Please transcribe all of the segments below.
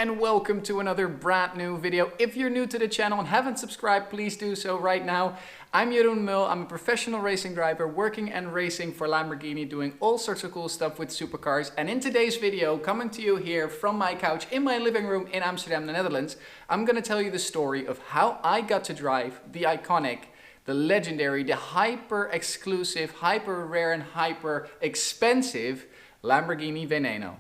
and welcome to another brand new video. If you're new to the channel and haven't subscribed, please do so right now. I'm Jeroen Mul, I'm a professional racing driver working and racing for Lamborghini, doing all sorts of cool stuff with supercars. And in today's video, coming to you here from my couch in my living room in Amsterdam, the Netherlands, I'm going to tell you the story of how I got to drive the iconic, the legendary, the hyper exclusive, hyper rare and hyper expensive Lamborghini Veneno.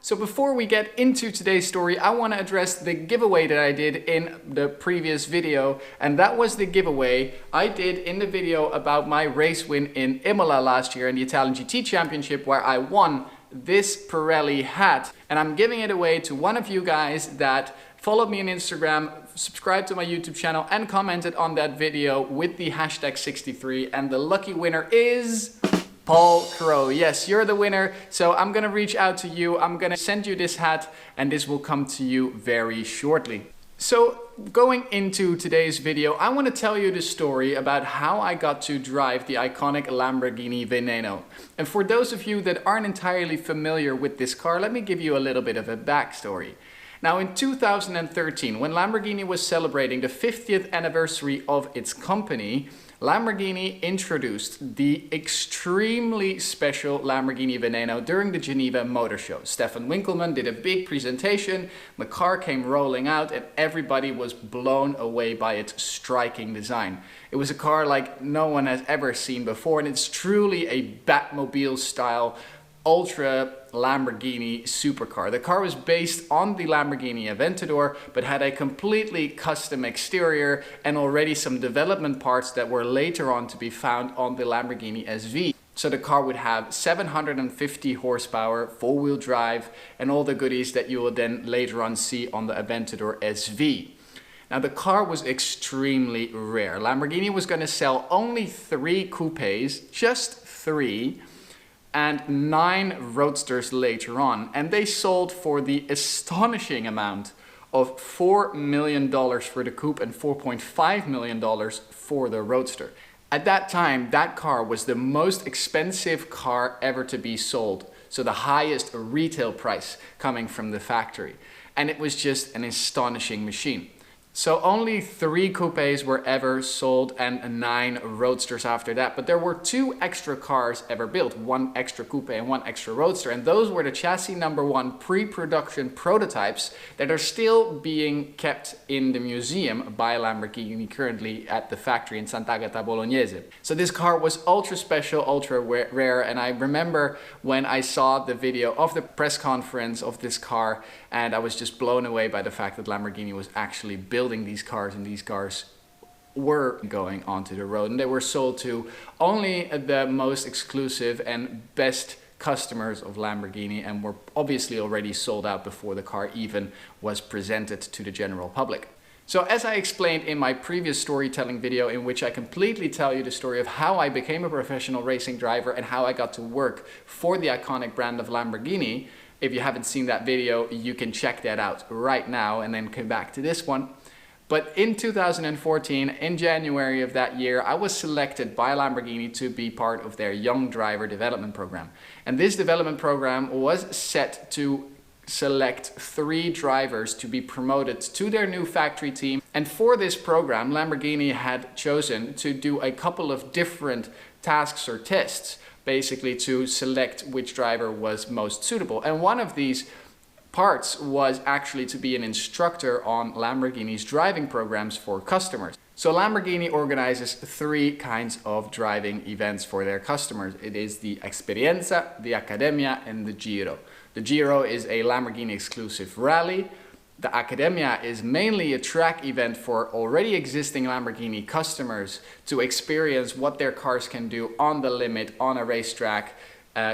So before we get into today's story, I want to address the giveaway that I did in the previous video. And that was the giveaway I did in the video about my race win in Imola last year in the Italian GT Championship, where I won this Pirelli hat. And I'm giving it away to one of you guys that followed me on Instagram, subscribed to my YouTube channel and commented on that video with the hashtag 63. And the lucky winner is Paul Crow. Yes, you're the winner. So I'm gonna reach out to you. I'm gonna send you this hat and this will come to you very shortly. So going into today's video, I want to tell you the story about how I got to drive the iconic Lamborghini Veneno. And for those of you that aren't entirely familiar with this car, let me give you a little bit of a backstory. Now in 2013, when Lamborghini was celebrating the 50th anniversary of its company, Lamborghini introduced the extremely special Lamborghini Veneno during the Geneva Motor Show. Stefan Winkelmann did a big presentation, the car came rolling out and everybody was blown away by its striking design. It was a car like no one has ever seen before, and it's truly a Batmobile style ultra Lamborghini supercar. The car was based on the Lamborghini Aventador, but had a completely custom exterior and already some development parts that were later on to be found on the Lamborghini SV. So the car would have 750 horsepower, four-wheel drive, and all the goodies that you will then later on see on the Aventador SV. Now the car was extremely rare. Lamborghini was going to sell only 3 coupes, just 3, and 9 roadsters later on, and they sold for the astonishing amount of $4 million for the coupe and $4.5 million for the roadster. At that time, that car was the most expensive car ever to be sold, so the highest retail price coming from the factory, and it was just an astonishing machine. So only 3 coupes were ever sold and 9 roadsters after that. But there were 2 extra cars ever built, 1 extra coupe and 1 extra roadster. And those were the chassis number 1 pre-production prototypes that are still being kept in the museum by Lamborghini currently at the factory in Sant'Agata Bolognese. So this car was ultra special, ultra rare. And I remember when I saw the video of the press conference of this car, and I was just blown away by the fact that Lamborghini was actually building these cars, and these cars were going onto the road, and they were sold to only the most exclusive and best customers of Lamborghini, and were obviously already sold out before the car even was presented to the general public. So as I explained in my previous storytelling video, in which I completely tell you the story of how I became a professional racing driver and how I got to work for the iconic brand of Lamborghini, if you haven't seen that video, you can check that out right now and then come back to this one. But in 2014, in January of that year, I was selected by Lamborghini to be part of their Young Driver Development Program. And this development program was set to select 3 drivers to be promoted to their new factory team. And for this program, Lamborghini had chosen to do a couple of different tasks or tests, basically to select which driver was most suitable. And one of these parts was actually to be an instructor on Lamborghini's driving programs for customers. So Lamborghini organizes 3 kinds of driving events for their customers. It is the Esperienza, the Accademia, and the Giro. The Giro is a Lamborghini exclusive rally. The Accademia is mainly a track event for already existing Lamborghini customers to experience what their cars can do on the limit on a racetrack,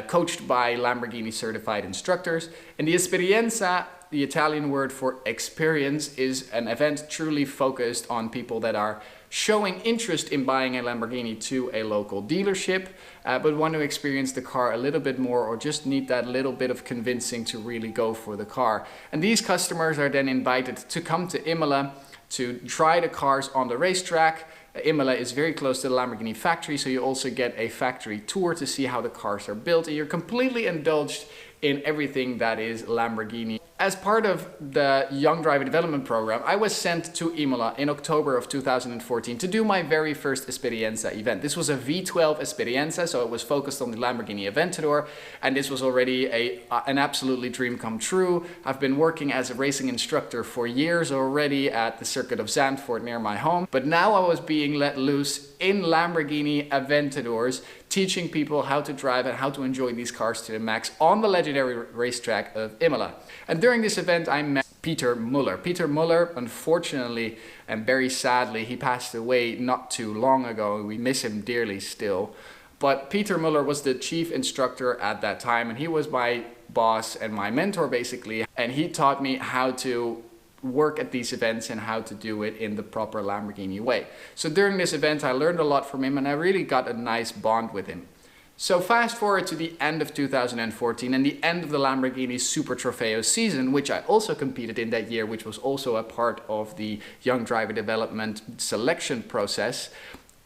coached by Lamborghini certified instructors. And the Esperienza, the Italian word for experience, is an event truly focused on people that are showing interest in buying a Lamborghini to a local dealership, but want to experience the car a little bit more, or just need that little bit of convincing to really go for the car. And these customers are then invited to come to Imola to try the cars on the racetrack, Imola is very close to the Lamborghini factory, so you also get a factory tour to see how the cars are built, and you're completely indulged in everything that is Lamborghini. As part of the Young Driver Development Program, I was sent to Imola in October of 2014 to do my very first Esperienza event. This was a V12 Esperienza, so it was focused on the Lamborghini Aventador, and this was already an absolutely dream come true. I've been working as a racing instructor for years already at the circuit of Zandvoort near my home, but now I was being let loose in Lamborghini Aventadors, teaching people how to drive and how to enjoy these cars to the max on the legendary racetrack of Imola. And during this event I met Peter Muller. Peter Muller, unfortunately and very sadly, he passed away not too long ago. We miss him dearly still. But Peter Muller was the chief instructor at that time, and he was my boss and my mentor basically. And he taught me how to work at these events and how to do it in the proper Lamborghini way. So during this event I learned a lot from him, and I really got a nice bond with him. So fast forward to the end of 2014 and the end of the Lamborghini Super Trofeo season, which I also competed in that year, which was also a part of the Young Driver Development selection process.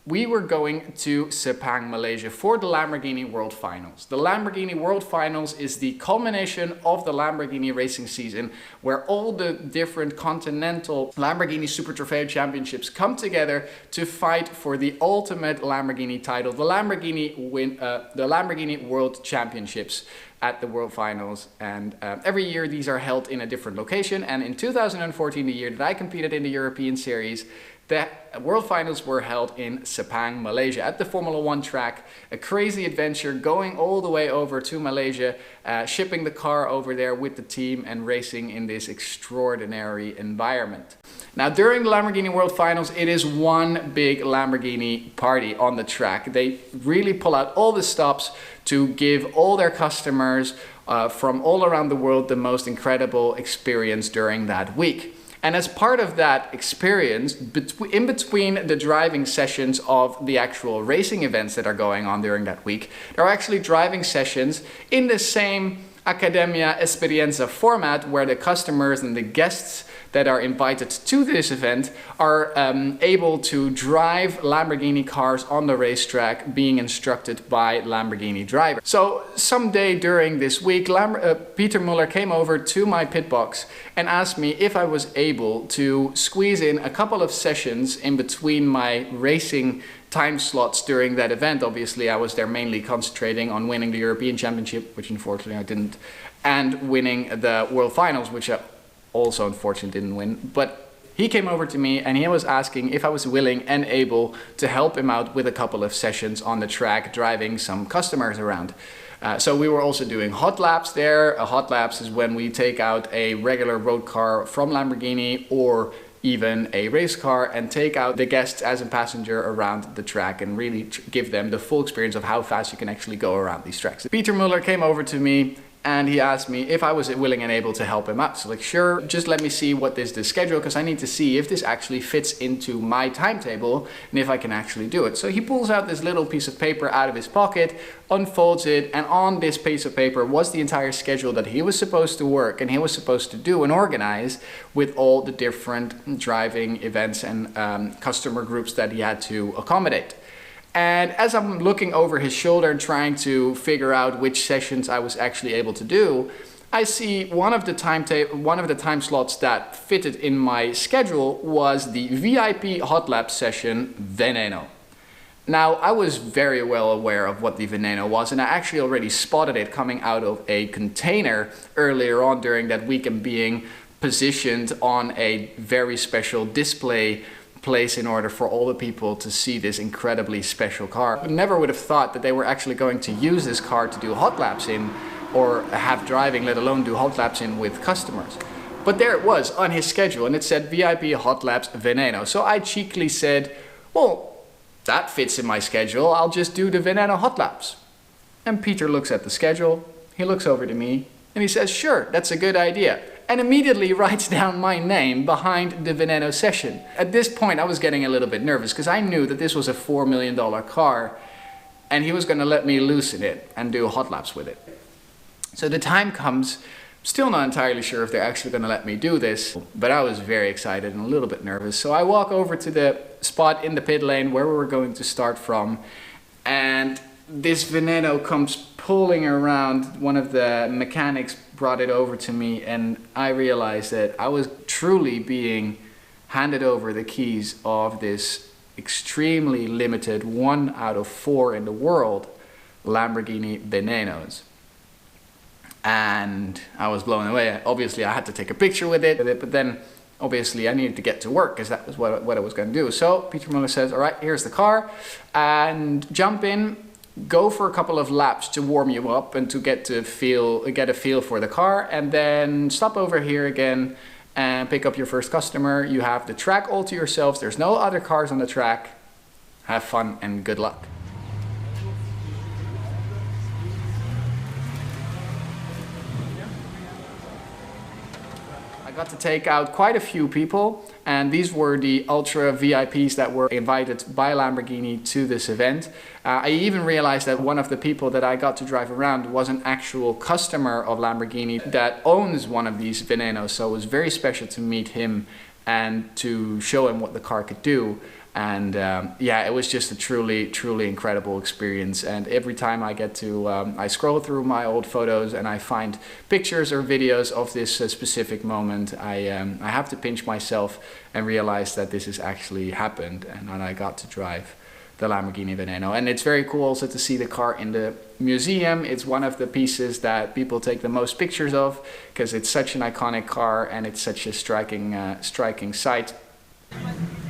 We were going to Sepang, Malaysia for the Lamborghini World Finals. The Lamborghini World Finals is the culmination of the Lamborghini racing season, where all the different continental Lamborghini Super Trofeo championships come together to fight for the ultimate Lamborghini title, the Lamborghini World Championships at the World Finals. And every year these are held in a different location, and in 2014, the year that I competed in the European Series, the World Finals were held in Sepang, Malaysia at the Formula 1 track. A crazy adventure, going all the way over to Malaysia, shipping the car over there with the team and racing in this extraordinary environment. Now during the Lamborghini World Finals, it is one big Lamborghini party on the track. They really pull out all the stops to give all their customers from all around the world the most incredible experience during that week. And as part of that experience, in between the driving sessions of the actual racing events that are going on during that week, there are actually driving sessions in the same Academia Esperienza format, where the customers and the guests that are invited to this event are able to drive Lamborghini cars on the racetrack, being instructed by Lamborghini drivers. So someday during this week, Peter Muller came over to my pit box and asked me if I was able to squeeze in a couple of sessions in between my racing time slots during that event. Obviously I was there mainly concentrating on winning the European Championship, which unfortunately I didn't, and winning the World Finals, which I also unfortunately didn't win. But he came over to me and he was asking if I was willing and able to help him out with a couple of sessions on the track, driving some customers around. So we were also doing hot laps there. Hot laps is when we take out a regular road car from Lamborghini or even a race car and take out the guests as a passenger around the track and really give them the full experience of how fast you can actually go around these tracks. Peter Muller came over to me and he asked me if I was willing and able to help him out. So like, sure, just let me see what is the schedule, because I need to see if this actually fits into my timetable and if I can actually do it. So he pulls out this little piece of paper out of his pocket, unfolds it, and on this piece of paper was the entire schedule that he was supposed to work and he was supposed to do and organize with all the different driving events and customer groups that he had to accommodate. And as I'm looking over his shoulder and trying to figure out which sessions I was actually able to do, I see one of the time slots that fitted in my schedule was the VIP hot lap session Veneno. Now, I was very well aware of what the Veneno was, and I actually already spotted it coming out of a container earlier on during that week and being positioned on a very special display place in order for all the people to see this incredibly special car. I never would have thought that they were actually going to use this car to do hot laps in, or have driving, let alone do hot laps in with customers. But there it was on his schedule, and it said VIP hot laps Veneno. So I cheekily said, well, that fits in my schedule, I'll just do the Veneno hot laps. And Peter looks at the schedule, he looks over to me, and he says, sure, that's a good idea. And immediately writes down my name behind the Veneno session. At this point I was getting a little bit nervous because I knew that this was a $4 million car and he was going to let me loose in it and do hot laps with it. So the time comes, still not entirely sure if they're actually going to let me do this, but I was very excited and a little bit nervous. So I walk over to the spot in the pit lane where we were going to start from, and this Veneno comes pulling around. One of the mechanics brought it over to me, and I realized that I was truly being handed over the keys of this extremely limited 1 out of 4 in the world Lamborghini Venenos. And I was blown away. Obviously I had to take a picture with it, but then obviously I needed to get to work because that was what I was going to do. So Peter Muller says, all right, here's the car, and jump in, go for a couple of laps to warm you up and to get a feel for the car, and then stop over here again and pick up your first customer. You have the track all to yourselves. There's no other cars on the track. Have fun and good luck. I got to take out quite a few people, and these were the ultra VIPs that were invited by Lamborghini to this event. I even realized that one of the people that I got to drive around was an actual customer of Lamborghini that owns one of these Venenos, so it was very special to meet him and to show him what the car could do. And yeah, it was just a truly incredible experience. And every time I get to, I scroll through my old photos and I find pictures or videos of this specific moment, I have to pinch myself and realize that this has actually happened, and I got to drive the Lamborghini Veneno. And it's very cool also to see the car in the museum. It's one of the pieces that people take the most pictures of because it's such an iconic car and it's such a striking sight.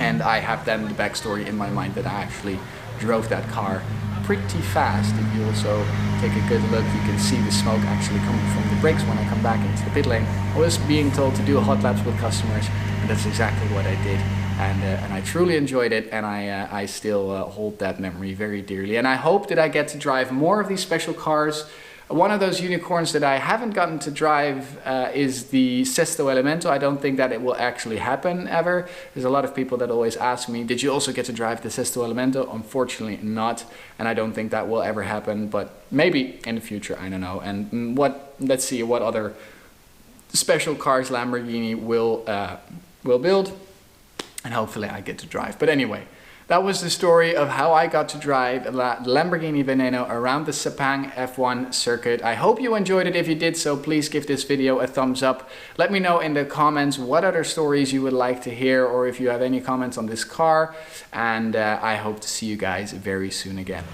And I have then the backstory in my mind that I actually drove that car pretty fast. If you also take a good look, you can see the smoke actually coming from the brakes when I come back into the pit lane. I was being told to do hot laps with customers, and that's exactly what I did. And I truly enjoyed it, and I still hold that memory very dearly. And I hope that I get to drive more of these special cars. One of those unicorns that I haven't gotten to drive is the Sesto Elemento. I don't think that it will actually happen ever. There's a lot of people that always ask me, did you also get to drive the Sesto Elemento? Unfortunately not, and I don't think that will ever happen, but maybe in the future, I don't know. And let's see what other special cars Lamborghini will build, and hopefully I get to drive. But anyway, that was the story of how I got to drive the Lamborghini Veneno around the Sepang F1 circuit. I hope you enjoyed it. If you did so, please give this video a thumbs up. Let me know in the comments what other stories you would like to hear, or if you have any comments on this car. And I hope to see you guys very soon again.